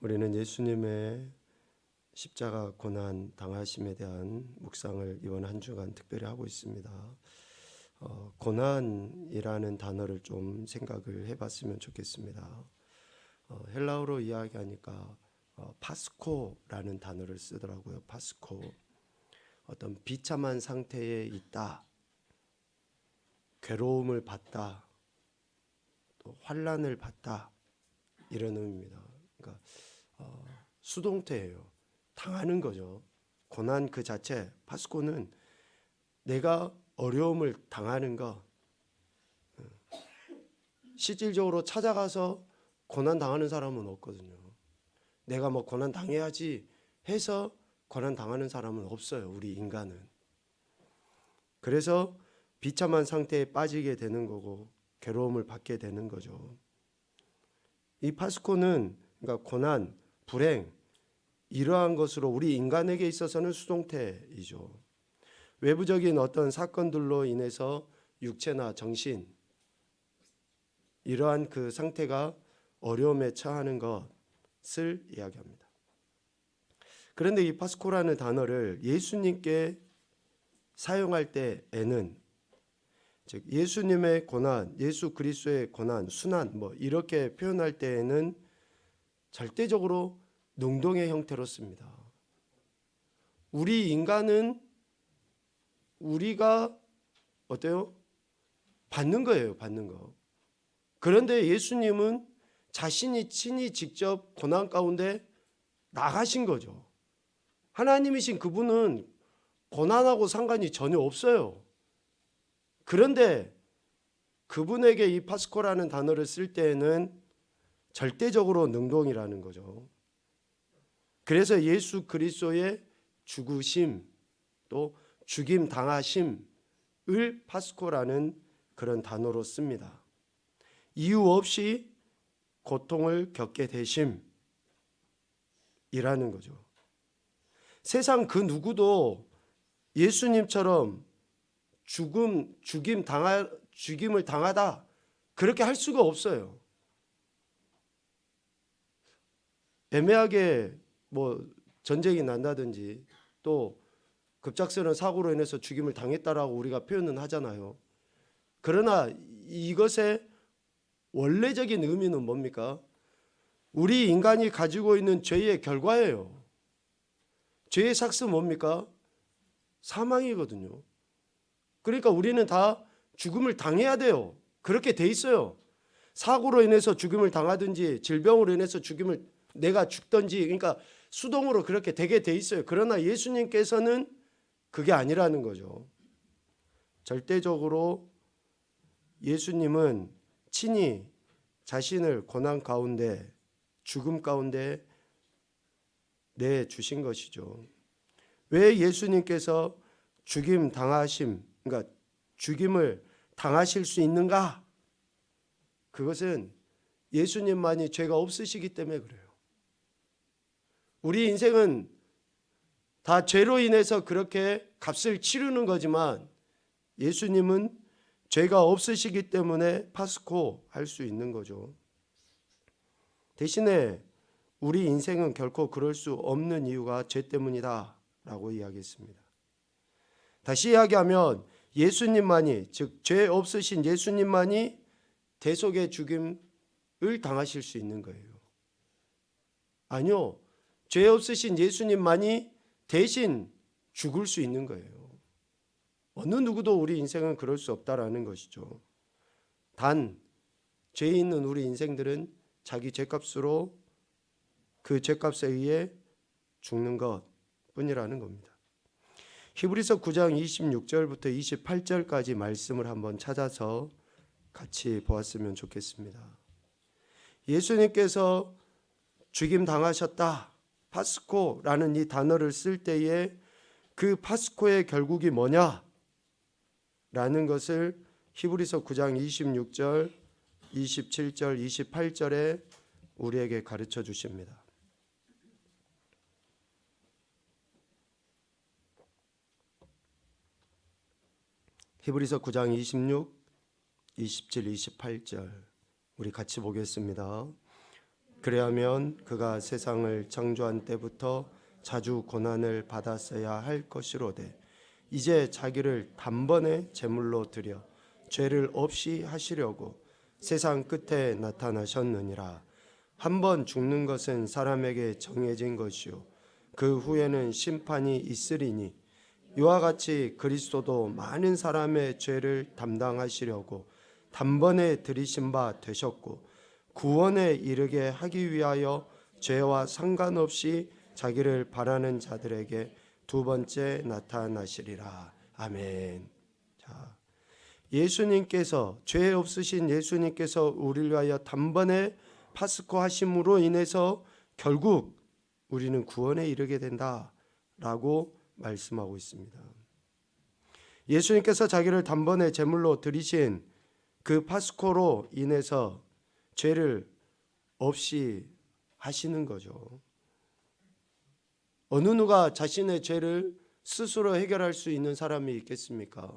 우리는 예수님의 십자가 고난 당하심에 대한 묵상을 이번 한 주간 특별히 하고 있습니다. 고난이라는 단어를 좀 생각을 해봤으면 좋겠습니다. 헬라어로 이야기하니까 파스코라는 단어를 쓰더라고요. 파스코. 어떤 비참한 상태에 있다, 괴로움을 받다, 또 환난을 받다, 이런 의미입니다. 그러니까 수동태예요. 당하는 거죠. 고난 그 자체, 파스코는 내가 어려움을 당하는 거, 실질적으로 찾아가서 고난 당하는 사람은 없거든요. 내가 뭐 고난 당해야지 해서 고난 당하는 사람은 없어요. 우리 인간은. 그래서 비참한 상태에 빠지게 되는 거고 괴로움을 받게 되는 거죠. 이 파스코는 그러니까 고난, 불행, 이러한 것으로 우리 인간에게 있어서는 수동태이죠. 외부적인 어떤 사건들로 인해서 육체나 정신, 이러한 그 상태가 어려움에 처하는 것을 이야기합니다. 그런데 이 파스코라는 단어를 예수님께 사용할 때에는, 즉 예수님의 고난, 예수 그리스도의 고난, 순환 뭐 이렇게 표현할 때에는 절대적으로 능동의 형태로 씁니다. 우리 인간은 우리가 어때요? 받는 거예요, 받는 거. 그런데 예수님은 자신이 친히 직접 고난 가운데 나가신 거죠. 하나님이신 그분은 고난하고 상관이 전혀 없어요. 그런데 그분에게 이 파스코라는 단어를 쓸 때에는 절대적으로 능동이라는 거죠. 그래서 예수 그리스도의 죽으심, 또 죽임 당하심을 파스코라는 그런 단어로 씁니다. 이유 없이 고통을 겪게 되심이라는 거죠. 세상 그 누구도 예수님처럼 죽임을 당하다 그렇게 할 수가 없어요. 애매하게 뭐 전쟁이 난다든지 또 급작스러운 사고로 인해서 죽임을 당했다라고 우리가 표현은 하잖아요. 그러나 이것의 원래적인 의미는 뭡니까? 우리 인간이 가지고 있는 죄의 결과예요. 죄의 삭스 뭡니까? 사망이거든요. 그러니까 우리는 다 죽음을 당해야 돼요. 그렇게 돼 있어요. 사고로 인해서 죽음을 당하든지 질병으로 인해서 내가 죽든지, 그러니까 수동으로 그렇게 되게 돼 있어요. 그러나 예수님께서는 그게 아니라는 거죠. 절대적으로 예수님은 친히 자신을 고난 가운데, 죽음 가운데 내주신 것이죠. 왜 예수님께서 죽임 당하심, 그러니까 죽임을 당하실 수 있는가? 그것은 예수님만이 죄가 없으시기 때문에 그래요. 우리 인생은 다 죄로 인해서 그렇게 값을 치르는 거지만 예수님은 죄가 없으시기 때문에 파스코 할 수 있는 거죠. 대신에 우리 인생은 결코 그럴 수 없는 이유가 죄 때문이다 라고 이야기했습니다. 다시 이야기하면 예수님만이, 즉 죄 없으신 예수님만이 대속의 죽임을 당하실 수 있는 거예요. 아니요, 죄 없으신 예수님만이 대신 죽을 수 있는 거예요. 어느 누구도 우리 인생은 그럴 수 없다라는 것이죠. 단 죄 있는 우리 인생들은 자기 죄값으로 그 죄값에 의해 죽는 것 뿐이라는 겁니다. 히브리서 9장 26절부터 28절까지 말씀을 한번 찾아서 같이 보았으면 좋겠습니다. 예수님께서 죽임 당하셨다, 파스코라는 이 단어를 쓸 때에 그 파스코의 결국이 뭐냐? 라는 것을 히브리서 9장 26절, 27절, 28절에 우리에게 가르쳐 주십니다. 히브리서 9장 26, 27, 28절 우리 같이 보겠습니다. 그래야면 그가 세상을 창조한 때부터 자주 고난을 받았어야 할 것이로되 이제 자기를 단번에 제물로 드려 죄를 없이 하시려고 세상 끝에 나타나셨느니라. 한 번 죽는 것은 사람에게 정해진 것이요 그 후에는 심판이 있으리니 이와 같이 그리스도도 많은 사람의 죄를 담당하시려고 단번에 들이신 바 되셨고 구원에 이르게 하기 위하여 죄와 상관없이 자기를 바라는 자들에게 두 번째 나타나시리라. 아멘. 자, 예수님께서 죄 없으신 예수님께서 우리를 위하여 단번에 파스코 하심으로 인해서 결국 우리는 구원에 이르게 된다라고 말씀하고 있습니다. 예수님께서 자기를 단번에 제물로 드리신 그 파스코로 인해서 죄를 없이 하시는 거죠. 어느 누가 자신의 죄를 스스로 해결할 수 있는 사람이 있겠습니까?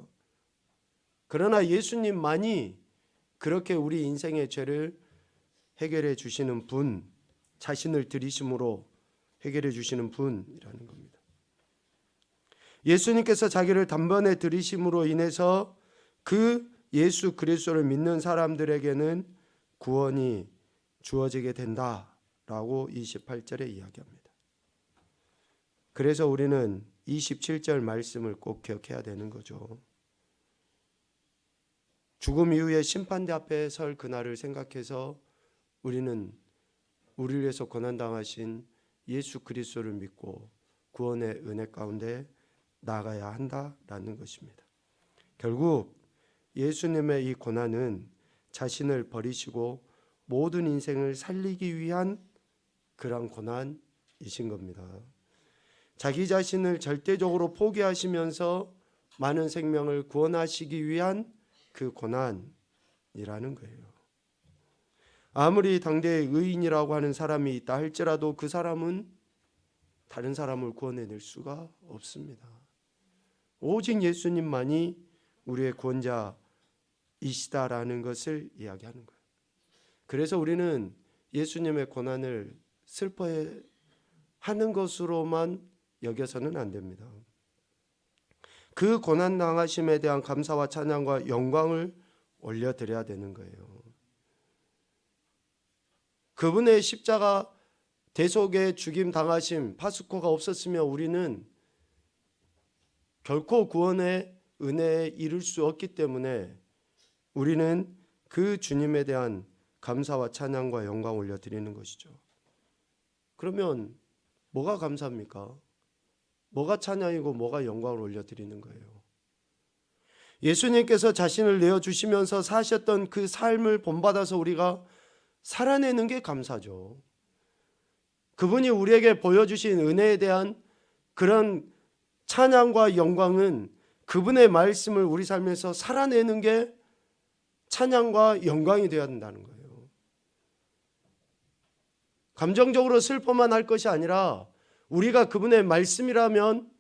그러나 예수님만이 그렇게 우리 인생의 죄를 해결해 주시는 분, 자신을 들이심으로 해결해 주시는 분이라는 겁니다. 예수님께서 자기를 단번에 들이심으로 인해서 그 예수 그리스도를 믿는 사람들에게는 구원이 주어지게 된다라고 28절에 이야기합니다. 그래서 우리는 27절 말씀을 꼭 기억해야 되는 거죠. 죽음 이후에 심판대 앞에 설 그날을 생각해서 우리는 우리를 위해서 고난당하신 예수 그리스도를 믿고 구원의 은혜 가운데 나아가야 한다라는 것입니다. 결국 예수님의 이 고난은 자신을 버리시고 모든 인생을 살리기 위한 그런 고난이신 겁니다. 자기 자신을 절대적으로 포기하시면서 많은 생명을 구원하시기 위한 그 고난이라는 거예요. 아무리 당대의 의인이라고 하는 사람이 있다 할지라도 그 사람은 다른 사람을 구원해낼 수가 없습니다. 오직 예수님만이 우리의 구원자이시다라는 것을 이야기하는 거예요. 그래서 우리는 예수님의 고난을 슬퍼하는 것으로만 여겨서는 안 됩니다. 그 고난 당하심에 대한 감사와 찬양과 영광을 올려드려야 되는 거예요. 그분의 십자가 대속의 죽임 당하심 파스코가 없었으면 우리는 결코 구원의 은혜에 이를 수 없기 때문에 우리는 그 주님에 대한 감사와 찬양과 영광 올려드리는 것이죠. 그러면 뭐가 감사합니까? 뭐가 찬양이고 뭐가 영광을 올려드리는 거예요? 예수님께서 자신을 내어주시면서 사셨던 그 삶을 본받아서 우리가 살아내는 게 감사죠. 그분이 우리에게 보여주신 은혜에 대한 그런 찬양과 영광은 그분의 말씀을 우리 삶에서 살아내는 게 찬양과 영광이 되어야 된다는 거예요. 감정적으로 슬퍼만 할 것이 아니라 우리가 그분의 말씀이라면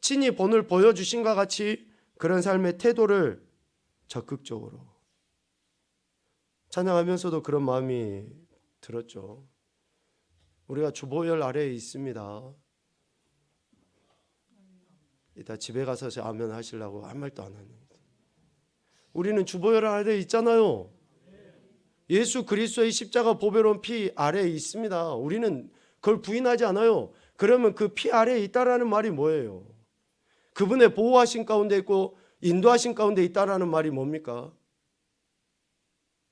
친히 본을 보여주신 것 같이 그런 삶의 태도를 적극적으로 찬양하면서도 그런 마음이 들었죠. 우리가 주보혈 아래에 있습니다. 이따 집에 가서 아멘 하시려고 한 말도 안 하는. 우리는 주보혈 아래에 있잖아요. 예수 그리스도의 십자가 보배로운 피 아래에 있습니다. 우리는 그걸 부인하지 않아요. 그러면 그 피 아래에 있다라는 말이 뭐예요? 그분의 보호하신 가운데 있고 인도하신 가운데 있다라는 말이 뭡니까?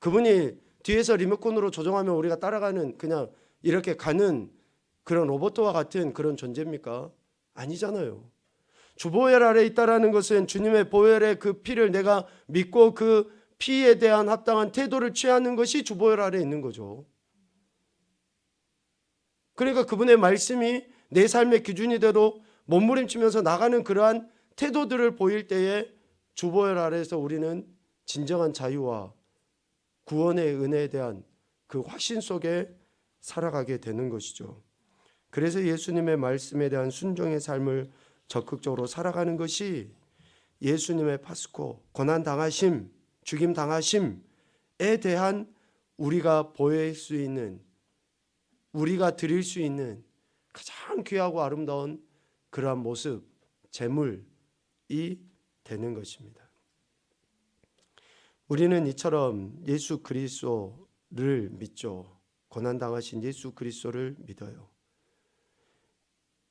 그분이 뒤에서 리모컨으로 조정하면 우리가 따라가는 그냥 이렇게 가는 그런 로봇과 같은 그런 존재입니까? 아니잖아요. 주보혈 아래에 있다라는 것은 주님의 보혈의 그 피를 내가 믿고 그 피에 대한 합당한 태도를 취하는 것이 주보혈 아래에 있는 거죠. 그러니까 그분의 말씀이 내 삶의 기준이대로 몸부림치면서 나가는 그러한 태도들을 보일 때에 주보혈 아래에서 우리는 진정한 자유와 구원의 은혜에 대한 그 확신 속에 살아가게 되는 것이죠. 그래서 예수님의 말씀에 대한 순종의 삶을 적극적으로 살아가는 것이 예수님의 파스코, 고난당하심, 죽임당하심에 대한 우리가 보일 수 있는 우리가 드릴 수 있는 가장 귀하고 아름다운 그러한 모습, 제물이 되는 것입니다. 우리는 이처럼 예수 그리스도를 믿죠. 고난당하신 예수 그리스도를 믿어요.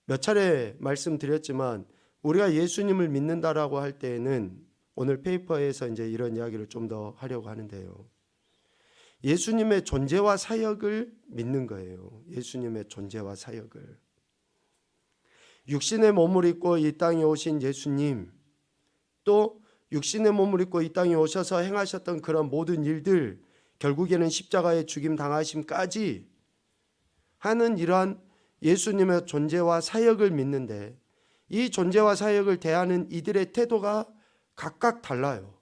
몇 차례 말씀드렸지만 우리가 예수님을 믿는다라고 할 때에는 오늘 페이퍼에서 이제 이런 이야기를 좀 더 하려고 하는데요. 예수님의 존재와 사역을 믿는 거예요. 예수님의 존재와 사역을. 육신의 몸을 입고 이 땅에 오신 예수님, 또 육신의 몸을 입고 이 땅에 오셔서 행하셨던 그런 모든 일들, 결국에는 십자가에 죽임 당하심까지 하는 이러한 예수님의 존재와 사역을 믿는데, 이 존재와 사역을 대하는 이들의 태도가 각각 달라요.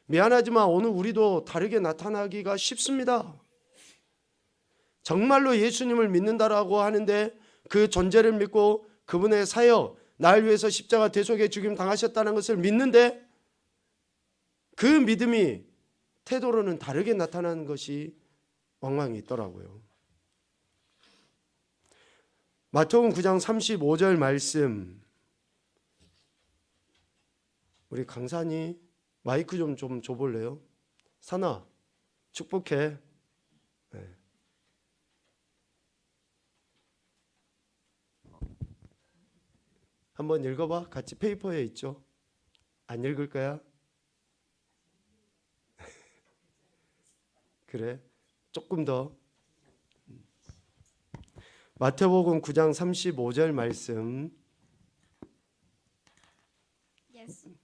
미안하지만 오늘 우리도 다르게 나타나기가 쉽습니다. 정말로 예수님을 믿는다라고 하는데 그 존재를 믿고 그분의 사역, 날 위해서 십자가 대속에 죽임 당하셨다는 것을 믿는데 그 믿음이 태도로는 다르게 나타나는 것이 왕왕 있더라고요. 마태복음 9장 35절 말씀, 우리 강산이 마이크 좀 줘볼래요? 산아, 축복해. 네. 한번 읽어봐. 같이 페이퍼에 있죠? 안 읽을 거야? 그래, 조금 더. 마태복음 9장 35절 말씀.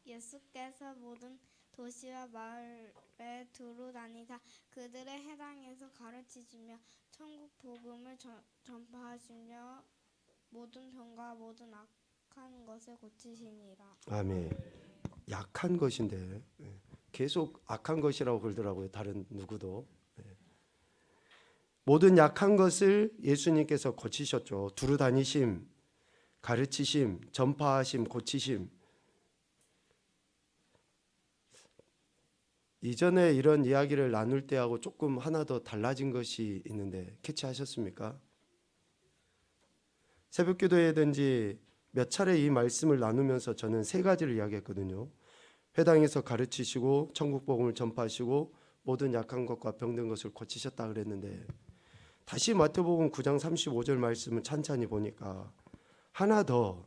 예수께서 모든 도시와 마을에 두루 다니사 그들의 해당에서 가르치시며 천국 복음을 전파하시며 모든 병과 모든 악한 것을 고치시니라. 아멘. 약한 것인데 계속 악한 것이라고 그러더라고요. 다른 누구도. 모든 약한 것을 예수님께서 고치셨죠. 두루 다니심, 가르치심, 전파하심, 고치심. 이전에 이런 이야기를 나눌 때하고 조금 하나 더 달라진 것이 있는데 캐치하셨습니까? 새벽기도회든지 몇 차례 이 말씀을 나누면서 저는 세 가지를 이야기했거든요. 회당에서 가르치시고 천국 복음을 전파하시고 모든 약한 것과 병든 것을 고치셨다 그랬는데, 다시 마태복음 9장 35절 말씀을 찬찬히 보니까 하나 더,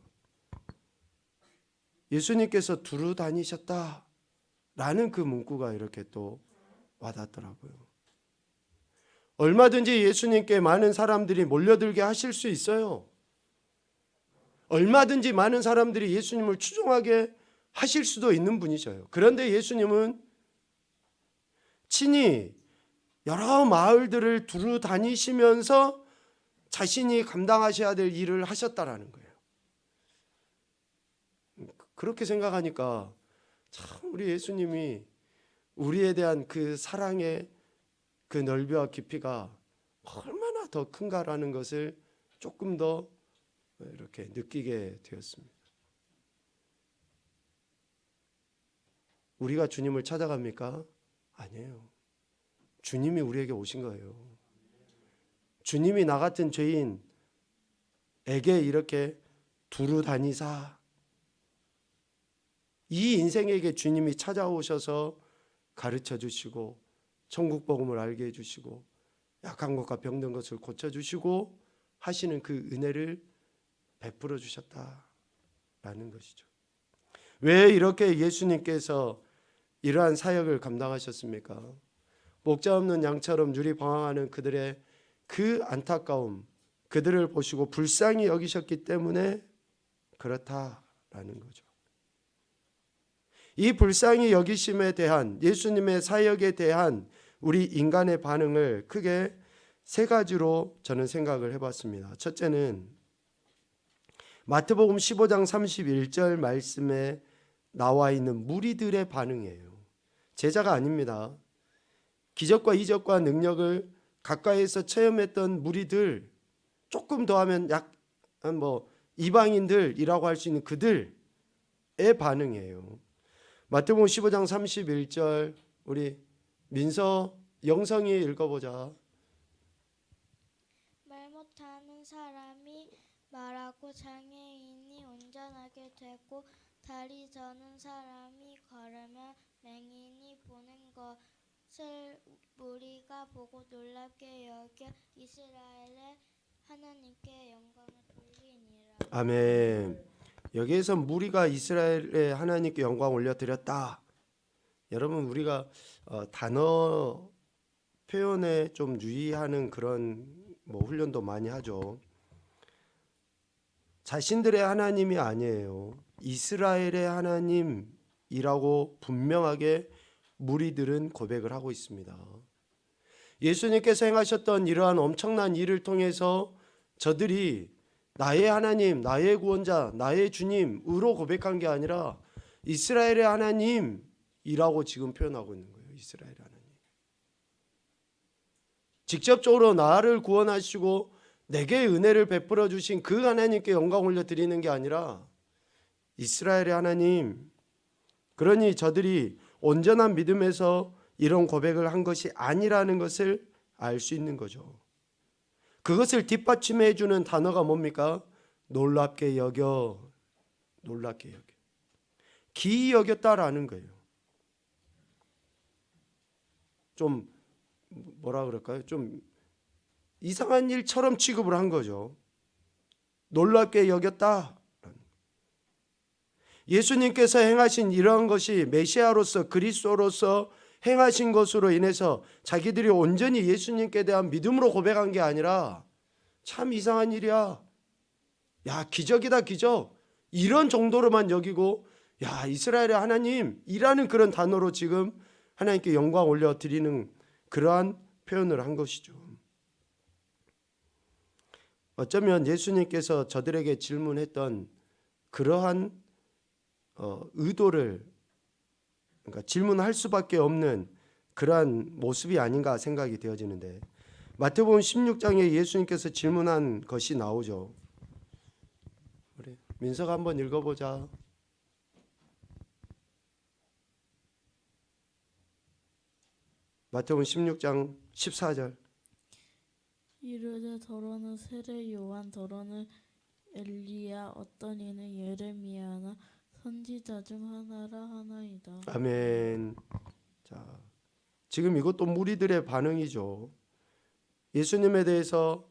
예수님께서 두루 다니셨다 라는 그 문구가 이렇게 또 와닿더라고요. 얼마든지 예수님께 많은 사람들이 몰려들게 하실 수 있어요. 얼마든지 많은 사람들이 예수님을 추종하게 하실 수도 있는 분이셔요. 그런데 예수님은 친히 여러 마을들을 두루 다니시면서 자신이 감당하셔야 될 일을 하셨다라는 거예요. 그렇게 생각하니까 참 우리 예수님이 우리에 대한 그 사랑의 그 넓이와 깊이가 얼마나 더 큰가라는 것을 조금 더 이렇게 느끼게 되었습니다. 우리가 주님을 찾아갑니까? 아니에요. 주님이 우리에게 오신 거예요. 주님이 나 같은 죄인에게 이렇게 두루 다니사, 이 인생에게 주님이 찾아오셔서 가르쳐 주시고 천국 복음을 알게 해주시고 약한 것과 병든 것을 고쳐주시고 하시는 그 은혜를 베풀어 주셨다라는 것이죠. 왜 이렇게 예수님께서 이러한 사역을 감당하셨습니까? 목자 없는 양처럼 유리방황하는 그들의 그 안타까움, 그들을 보시고 불쌍히 여기셨기 때문에 그렇다라는 거죠. 이 불쌍히 여기심에 대한 예수님의 사역에 대한 우리 인간의 반응을 크게 세 가지로 저는 생각을 해봤습니다. 첫째는 마태복음 15장 31절 말씀에 나와 있는 무리들의 반응이에요. 제자가 아닙니다. 기적과 이적과 능력을 가까이에서 체험했던 무리들, 조금 더 하면 약간 이방인들이라고 할 수 있는 그들의 반응이에요. 마태복음 15장 31절 우리 민서 영성이 읽어보자. 말 못하는 사람이 말하고 장애인이 운전하게 되고 다리 저는 사람이 걸으면 맹인이 보는 것을 무리가 보고 놀랍게 여겨 이스라엘의 하나님께 영광을 돌리니라. 아멘. 여기에서 무리가 이스라엘의 하나님께 영광 올려드렸다. 여러분 우리가 단어 표현에 좀 유의하는 그런 훈련도 많이 하죠. 자신들의 하나님이 아니에요. 이스라엘의 하나님이라고 분명하게 무리들은 고백을 하고 있습니다. 예수님께서 행하셨던 이러한 엄청난 일을 통해서 저들이 나의 하나님, 나의 구원자, 나의 주님으로 고백한 게 아니라 이스라엘의 하나님이라고 지금 표현하고 있는 거예요. 이스라엘의 하나님. 직접적으로 나를 구원하시고 내게 은혜를 베풀어 주신 그 하나님께 영광 올려드리는 게 아니라 이스라엘의 하나님. 그러니 저들이 온전한 믿음에서 이런 고백을 한 것이 아니라는 것을 알 수 있는 거죠. 그것을 뒷받침해 주는 단어가 뭡니까? 놀랍게 여겨, 놀랍게 여겨. 기이 여겼다라는 거예요. 좀 뭐라 그럴까요? 좀 이상한 일처럼 취급을 한 거죠. 놀랍게 여겼다. 예수님께서 행하신 이러한 것이 메시아로서 그리스도로서 행하신 것으로 인해서 자기들이 온전히 예수님께 대한 믿음으로 고백한 게 아니라 참 이상한 일이야. 야, 기적이다, 기적. 이런 정도로만 여기고 야, 이스라엘의 하나님이라는 그런 단어로 지금 하나님께 영광 올려드리는 그러한 표현을 한 것이죠. 어쩌면 예수님께서 저들에게 질문했던 그러한 의도를 그러니까 질문할 수밖에 없는 그러한 모습이 아닌가 생각이 되어지는데 마태복음 16장에 예수님께서 질문한 것이 나오죠. 우리 민서가 한번 읽어보자. 마태복음 16장 14절. 이르되 더러는 세례 요한 더러는 엘리야 어떤 이는 예레미야나 선지자 중 하나라 하나이다. 아멘. 자, 지금 이것도 무리들의 반응이죠. 예수님에 대해서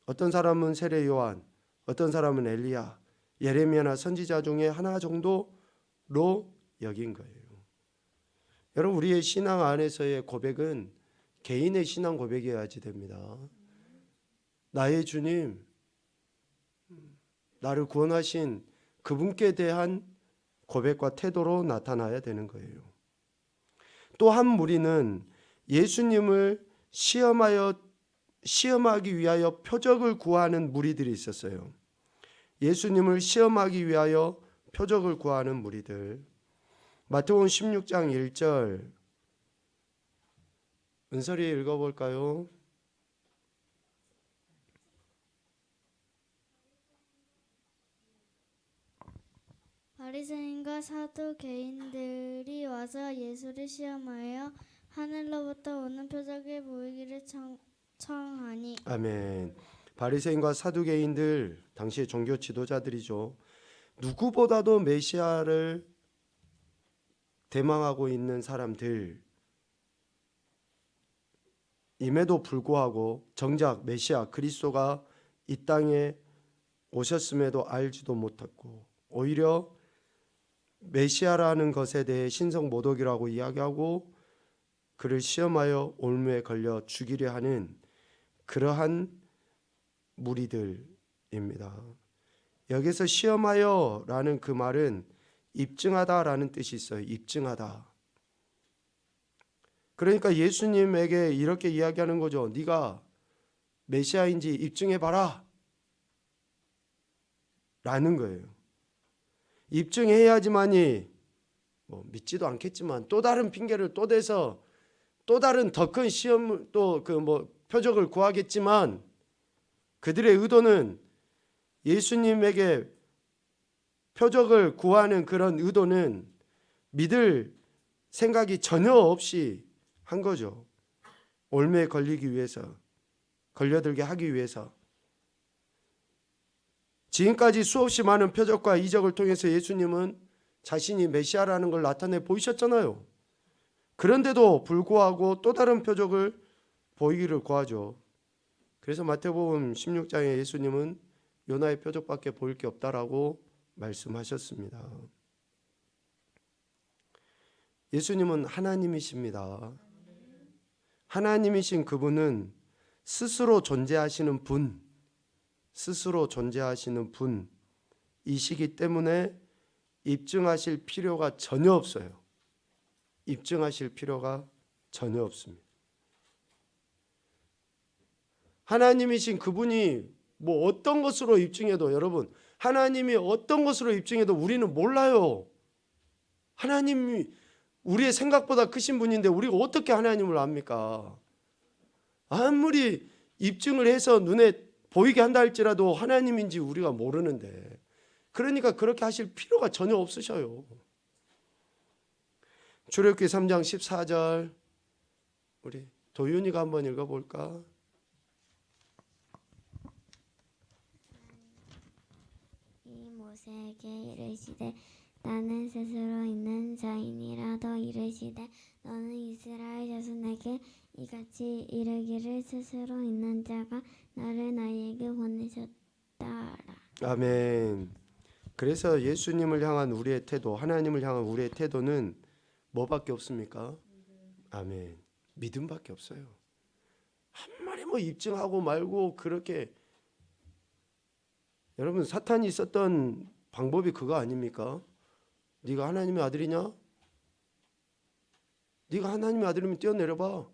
어떤 사람은 세례 요한, 어떤 사람은 엘리야, 예레미야나 선지자 중에 하나 정도로 여긴 거예요. 여러분 우리의 신앙 안에서의 고백은 개인의 신앙 고백이어야지 됩니다. 나의 주님, 나를 구원하신 그분께 대한 고백과 태도로 나타나야 되는 거예요. 또 한 무리는 예수님을 시험하기 위하여 표적을 구하는 무리들이 있었어요. 예수님을 시험하기 위하여 표적을 구하는 무리들. 마태복음 16장 1절 은설이 읽어볼까요? 바리새인과 사두개인들이 와서 예수를 시험하여 하늘로부터 오는 표적이 보이기를 청하니. 아멘. 바리새인과 사두개인들 당시의 종교 지도자들이죠. 누구보다도 메시아를 대망하고 있는 사람들 임에도 불구하고 정작 메시아 그리스도가 이 땅에 오셨음에도 알지도 못했고 오히려 메시아라는 것에 대해 신성모독이라고 이야기하고 그를 시험하여 올무에 걸려 죽이려 하는 그러한 무리들입니다. 여기서 시험하여라는 그 말은 입증하다라는 뜻이 있어요. 입증하다. 그러니까 예수님에게 이렇게 이야기하는 거죠. 네가 메시아인지 입증해봐라 라는 거예요. 입증해야지만이 믿지도 않겠지만 또 다른 핑계를 또 대서 또 다른 더 큰 시험 또 표적을 구하겠지만 그들의 의도는 예수님에게 표적을 구하는 그런 의도는 믿을 생각이 전혀 없이 한 거죠. 올매에 걸리기 위해서. 걸려들게 하기 위해서 지금까지 수없이 많은 표적과 이적을 통해서 예수님은 자신이 메시아라는 걸 나타내 보이셨잖아요. 그런데도 불구하고 또 다른 표적을 보이기를 구하죠. 그래서 마태복음 16장에 예수님은 요나의 표적밖에 보일 게 없다라고 말씀하셨습니다. 예수님은 하나님이십니다. 하나님이신 그분은 스스로 존재하시는 분이시기 때문에 입증하실 필요가 전혀 없어요. 입증하실 필요가 전혀 없습니다. 하나님이신 그분이 뭐 어떤 것으로 입증해도, 여러분, 하나님이 어떤 것으로 입증해도 우리는 몰라요. 하나님이 우리의 생각보다 크신 분인데 우리가 어떻게 하나님을 압니까? 아무리 입증을 해서 눈에 보이게 한다 할지라도 하나님인지 우리가 모르는데, 그러니까 그렇게 하실 필요가 전혀 없으셔요. 출애굽기 3장 14절 우리 도윤이가 한번 읽어볼까? 이 모세에게 이르시되 나는 스스로 있는 자이니라. 더 이르시되 너는 이스라엘 자손에게 이같이 이르기를 스스로 있는 자가 나를 너희에게 보내셨다라. 아멘. 그래서 예수님을 향한 우리의 태도, 하나님을 향한 우리의 태도는 뭐밖에 없습니까? 아멘. 믿음밖에 없어요. 한 마리 뭐 입증하고 말고 그렇게, 여러분, 사탄이 있었던 방법이 그거 아닙니까? 네가 하나님의 아들이냐? 네가 하나님의 아들이면 뛰어내려봐.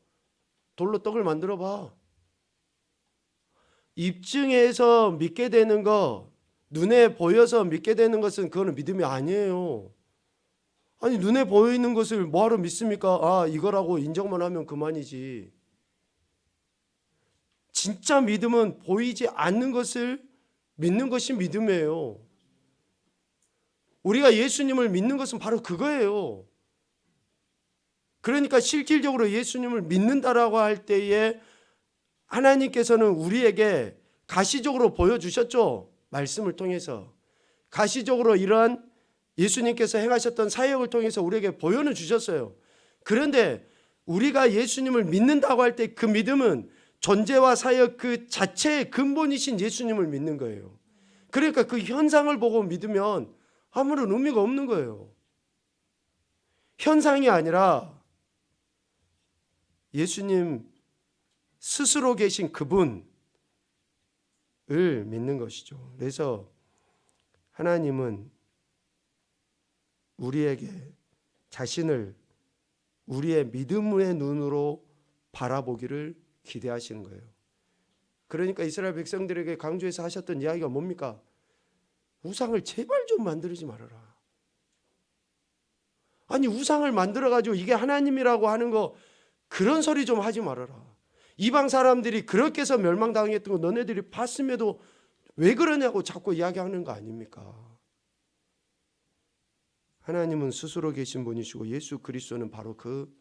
돌로 떡을 만들어봐. 입증해서 믿게 되는 거, 눈에 보여서 믿게 되는 것은 그거는 믿음이 아니에요. 아니, 눈에 보이는 것을 뭐하러 믿습니까? 아, 이거라고 인정만 하면 그만이지. 진짜 믿음은 보이지 않는 것을 믿는 것이 믿음이에요. 우리가 예수님을 믿는 것은 바로 그거예요. 그러니까 실질적으로 예수님을 믿는다라고 할 때에 하나님께서는 우리에게 가시적으로 보여주셨죠. 말씀을 통해서. 가시적으로 이러한 예수님께서 행하셨던 사역을 통해서 우리에게 보여는 주셨어요. 그런데 우리가 예수님을 믿는다고 할 때 그 믿음은 존재와 사역 그 자체의 근본이신 예수님을 믿는 거예요. 그러니까 그 현상을 보고 믿으면 아무런 의미가 없는 거예요. 현상이 아니라 예수님 스스로 계신 그분을 믿는 것이죠. 그래서 하나님은 우리에게 자신을 우리의 믿음의 눈으로 바라보기를 기대하시는 거예요. 그러니까 이스라엘 백성들에게 강조해서 하셨던 이야기가 뭡니까? 우상을 제발 좀 만들지 말아라. 아니, 우상을 만들어가지고 이게 하나님이라고 하는 거, 그런 소리 좀 하지 말아라. 이방 사람들이 그렇게 해서 멸망당했던 거 너네들이 봤음에도 왜 그러냐고 자꾸 이야기하는 거 아닙니까? 하나님은 스스로 계신 분이시고 예수 그리스도는 바로 그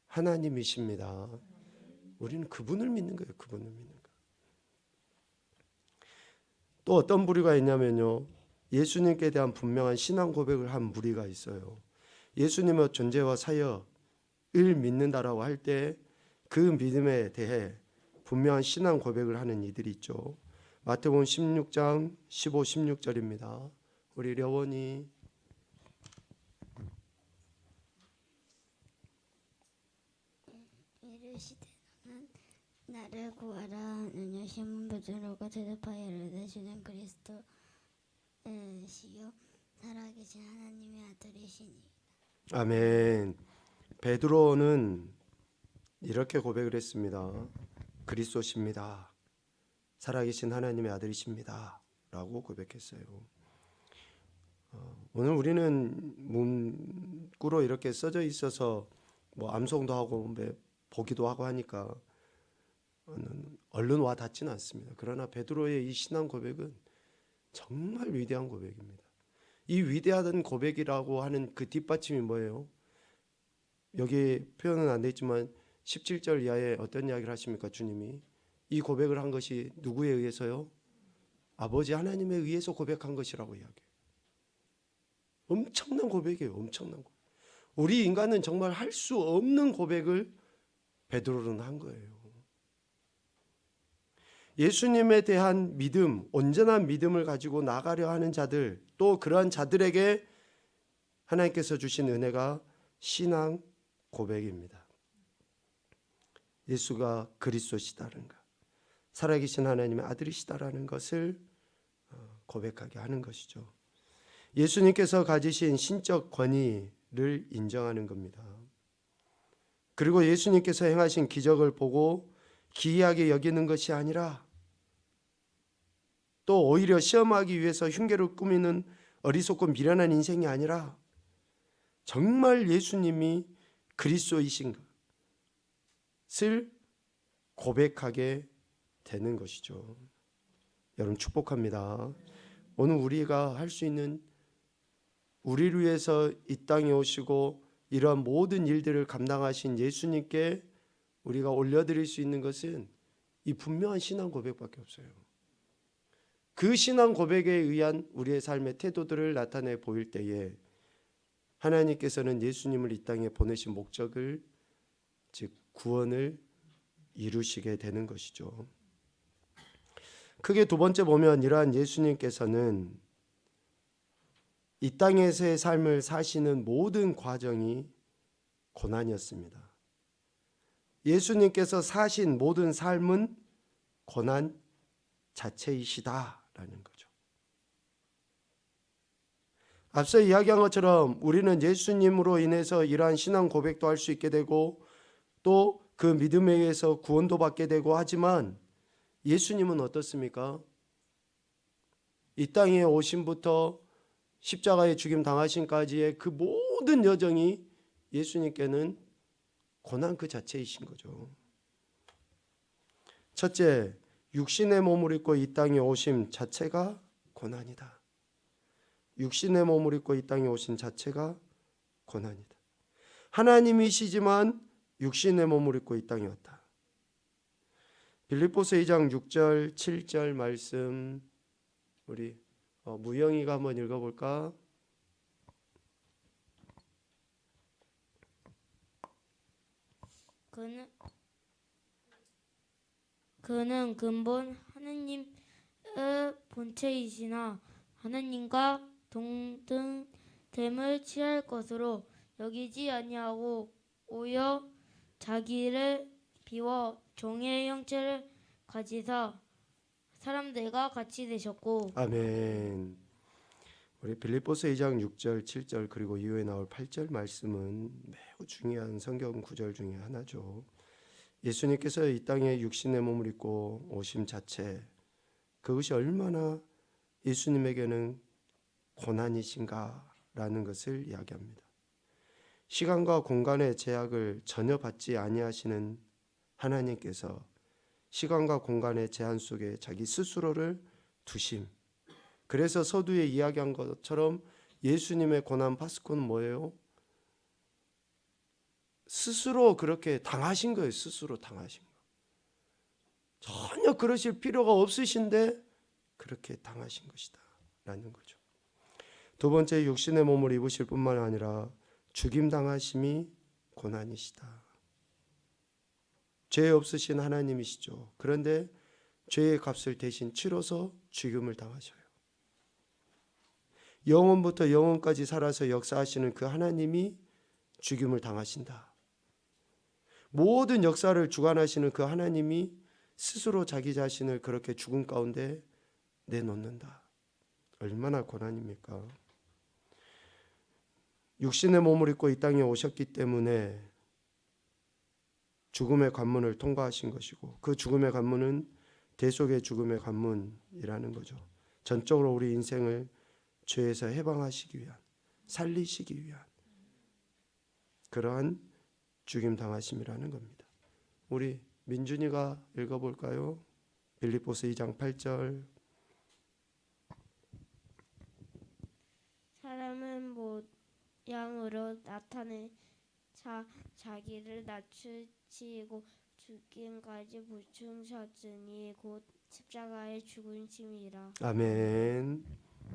하나님이십니다. 우리는 그분을 믿는 거예요. 그분을 믿는 거예요. 또 어떤 무리가 있냐면요, 예수님께 대한 분명한 신앙 고백을 한 무리가 있어요. 예수님의 존재와 사역을 믿는다라고 할 때 그 믿음에 대해 분명한 신앙 고백을 하는 이들이 있죠. 마태복음 16장 15, 16절입니다. 우리 려원이 이르시되 너는 나를 구하라 하느냐. 시몬 베드로가 대답하여 이르되 주는 그리스도 시요 살아계신 하나님의 아들이시니. 아멘. 베드로는 이렇게 고백을 했습니다. 그리스도십니다. 살아계신 하나님의 아들이십니다. 라고 고백했어요. 오늘 우리는 문구로 이렇게 써져 있어서 뭐 암송도 하고 보기도 하고 하니까 얼른 와 닿지는 않습니다. 그러나 베드로의 이 신앙 고백은 정말 위대한 고백입니다. 이 위대한 고백이라고 하는 그 뒷받침이 뭐예요? 여기 표현은 안 돼 있지만 17절 이하에 어떤 이야기를 하십니까? 주님이 이 고백을 한 것이 누구에 의해서요? 아버지 하나님에 의해서 고백한 것이라고 이야기해요. 엄청난 고백이에요. 엄청난 고백. 우리 인간은 정말 할 수 없는 고백을 베드로는 한 거예요. 예수님에 대한 믿음, 온전한 믿음을 가지고 나가려 하는 자들, 또 그러한 자들에게 하나님께서 주신 은혜가 신앙 고백입니다. 예수가 그리스도시다는 것, 살아계신 하나님의 아들이시다라는 것을 고백하게 하는 것이죠. 예수님께서 가지신 신적 권위를 인정하는 겁니다. 그리고 예수님께서 행하신 기적을 보고 기이하게 여기는 것이 아니라 또 오히려 시험하기 위해서 흉계를 꾸미는 어리석고 미련한 인생이 아니라 정말 예수님이 그리스도이신 것을 고백하게 되는 것이죠. 여러분 축복합니다. 오늘 우리가 할 수 있는, 우리를 위해서 이 땅에 오시고 이러한 모든 일들을 감당하신 예수님께 우리가 올려드릴 수 있는 것은 이 분명한 신앙 고백밖에 없어요. 그 신앙 고백에 의한 우리의 삶의 태도들을 나타내 보일 때에 하나님께서는 예수님을 이 땅에 보내신 목적을, 즉 구원을 이루시게 되는 것이죠. 크게 두 번째 보면 이러한 예수님께서는 이 땅에서의 삶을 사시는 모든 과정이 고난이었습니다. 예수님께서 사신 모든 삶은 고난 자체이시다라는 거죠. 앞서 이야기한 것처럼 우리는 예수님으로 인해서 이러한 신앙 고백도 할 수 있게 되고 또 그 믿음에 의해서 구원도 받게 되고 하지만 예수님은 어떻습니까? 이 땅에 오심부터 십자가에 죽임 당하심까지의 그 모든 여정이 예수님께는 고난 그 자체이신 거죠. 첫째, 육신의 몸을 입고 이 땅에 오심 자체가 고난이다. 육신의 몸을 입고 이 땅에 오신 자체가 고난이다. 하나님이시지만 육신의 몸을 입고 이 땅에 왔다. 빌립보서 2장 6절 7절 말씀 우리 무영이가 한번 읽어볼까? 그는 근본 하느님의 본체이시나 하느님과 동등됨을 취할 것으로 여기지 아니하고 오히려 자기를 비워 종의 형체를 가지사 사람들과 같이 되셨고. 아멘. 우리 빌립보서 2장 6절 7절 그리고 이후에 나올 8절 말씀은 매우 중요한 성경 구절 중에 하나죠. 예수님께서 이 땅에 육신의 몸을 입고 오심 자체, 그것이 얼마나 예수님에게는 고난이신가라는 것을 이야기합니다. 시간과 공간의 제약을 전혀 받지 아니하시는 하나님께서 시간과 공간의 제한 속에 자기 스스로를 두심. 그래서 서두에 이야기한 것처럼 예수님의 고난 파스코는 뭐예요? 스스로 그렇게 당하신 거예요. 스스로 당하신 거. 전혀 그러실 필요가 없으신데 그렇게 당하신 것이다 라는 거죠. 두 번째, 육신의 몸을 입으실 뿐만 아니라 죽임 당하심이 고난이시다. 죄 없으신 하나님이시죠. 그런데 죄의 값을 대신 치러서 죽임을 당하셔요. 영원부터 영원까지 살아서 역사하시는 그 하나님이 죽임을 당하신다. 모든 역사를 주관하시는 그 하나님이 스스로 자기 자신을 그렇게 죽음 가운데 내놓는다. 얼마나 고난입니까? 육신의 몸을 입고 이 땅에 오셨기 때문에 죽음의 관문을 통과하신 것이고 그 죽음의 관문은 대속의 죽음의 관문이라는 거죠. 전적으로 우리 인생을 죄에서 해방하시기 위한, 살리시기 위한 그러한 죽임 당하심이라는 겁니다. 우리 민준이가 읽어볼까요? 빌립보서 2장 8절. 사람은 모양으로 나타내 자기를 낮추시고 죽임까지 보충하셨으니 곧 십자가의 죽으심이라. 아멘.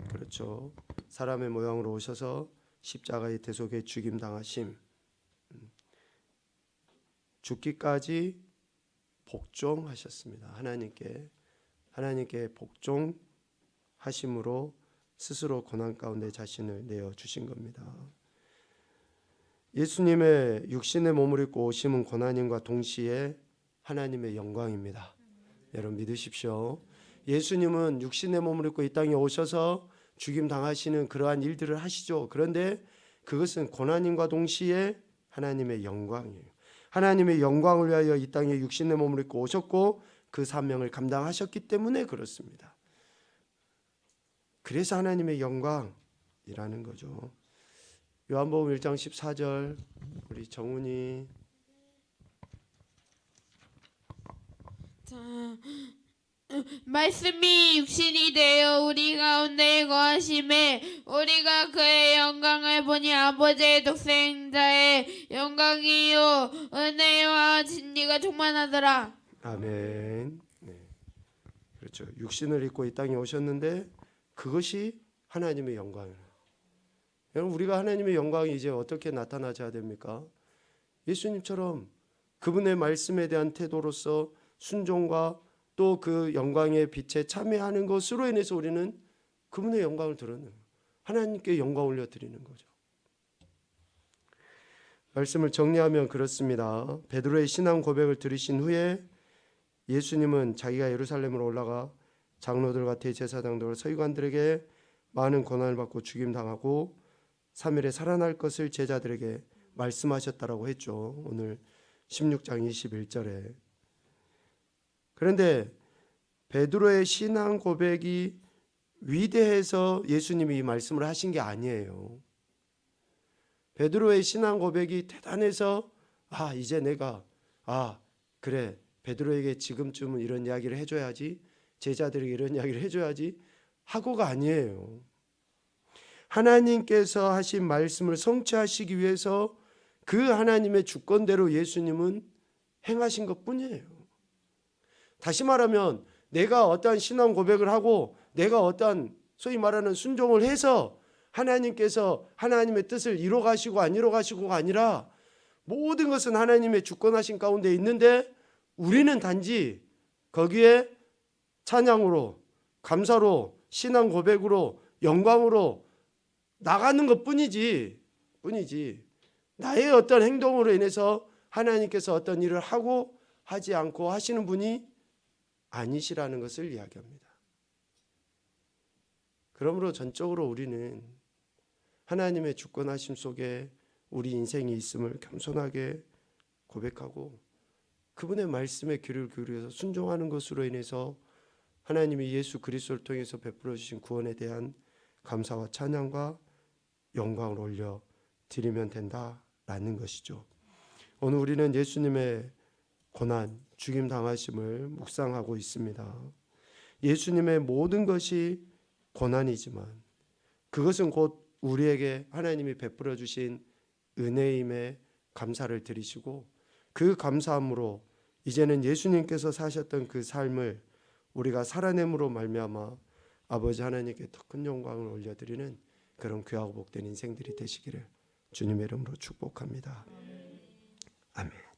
그렇죠. 사람의 모양으로 오셔서 십자가의 대속에 죽임 당하심, 죽기까지 복종하셨습니다. 하나님께 복종하심으로 스스로 고난 가운데 자신을 내어 주신 겁니다. 예수님의 육신의 몸을 입고 오심은 고난임과 동시에 하나님의 영광입니다. 여러분 믿으십시오. 예수님은 육신의 몸을 입고 이 땅에 오셔서 죽임 당하시는 그러한 일들을 하시죠. 그런데 그것은 고난임과 동시에 하나님의 영광이에요. 하나님의 영광을 위하여 이 땅에 육신의 몸을 입고 오셨고 그 사명을 감당하셨기 때문에 그렇습니다. 그래서 하나님의 영광이라는 거죠. 요한복음 1장 14절 우리 정훈이 자, 말씀이 육신이 되어 우리 가운데 거하심에 우리가 그의 영광을 보니 아버지의 독생자의 영광이요 은혜와 진리가 충만하더라. 아멘. 네. 그렇죠. 육신을 입고 이 땅에 오셨는데 그것이 하나님의 영광이에요. 여러분 우리가 하나님의 영광이 이제 어떻게 나타나야 됩니까? 예수님처럼 그분의 말씀에 대한 태도로서 순종과 또 그 영광의 빛에 참여하는 것으로 인해서 우리는 그분의 영광을 드러내는 하나님께 영광 올려드리는 거죠. 말씀을 정리하면 그렇습니다. 베드로의 신앙 고백을 들으신 후에 예수님은 자기가 예루살렘으로 올라가 장로들과 대제사장들과 서기관들에게 많은 고난을 받고 죽임당하고 3일에 살아날 것을 제자들에게 말씀하셨다라고 했죠. 오늘 16장 21절에. 그런데 베드로의 신앙 고백이 위대해서 예수님이 이 말씀을 하신 게 아니에요. 베드로의 신앙 고백이 대단해서 이제 내가 그래 베드로에게 지금쯤은 이런 이야기를 해줘야지, 제자들에게 이런 이야기를 해줘야지 하고가 아니에요. 하나님께서 하신 말씀을 성취하시기 위해서 그 하나님의 주권대로 예수님은 행하신 것뿐이에요. 다시 말하면 내가 어떠한 신앙 고백을 하고 내가 어떠한 소위 말하는 순종을 해서 하나님께서 하나님의 뜻을 이뤄가시고 안 이뤄가시고가 아니라 모든 것은 하나님의 주권하신 가운데 있는데 우리는 단지 거기에 찬양으로, 감사로, 신앙 고백으로, 영광으로 나가는 것뿐이지 나의 어떤 행동으로 인해서 하나님께서 어떤 일을 하고 하지 않고 하시는 분이 아니시라는 것을 이야기합니다. 그러므로 전적으로 우리는 하나님의 주권하심 속에 우리 인생이 있음을 겸손하게 고백하고 그분의 말씀에 귀를 기울여서 순종하는 것으로 인해서 하나님이 예수 그리스도를 통해서 베풀어 주신 구원에 대한 감사와 찬양과 영광을 올려 드리면 된다라는 것이죠. 오늘 우리는 예수님의 고난, 죽임 당하심을 묵상하고 있습니다. 예수님의 모든 것이 고난이지만 그것은 곧 우리에게 하나님이 베풀어 주신 은혜임에 감사를 드리시고 그 감사함으로 이제는 예수님께서 사셨던 그 삶을 우리가 살아냄으로 말미암아 아버지 하나님께 더 큰 영광을 올려드리는 그런 귀하고 복된 인생들이 되시기를 주님의 이름으로 축복합니다. 아멘.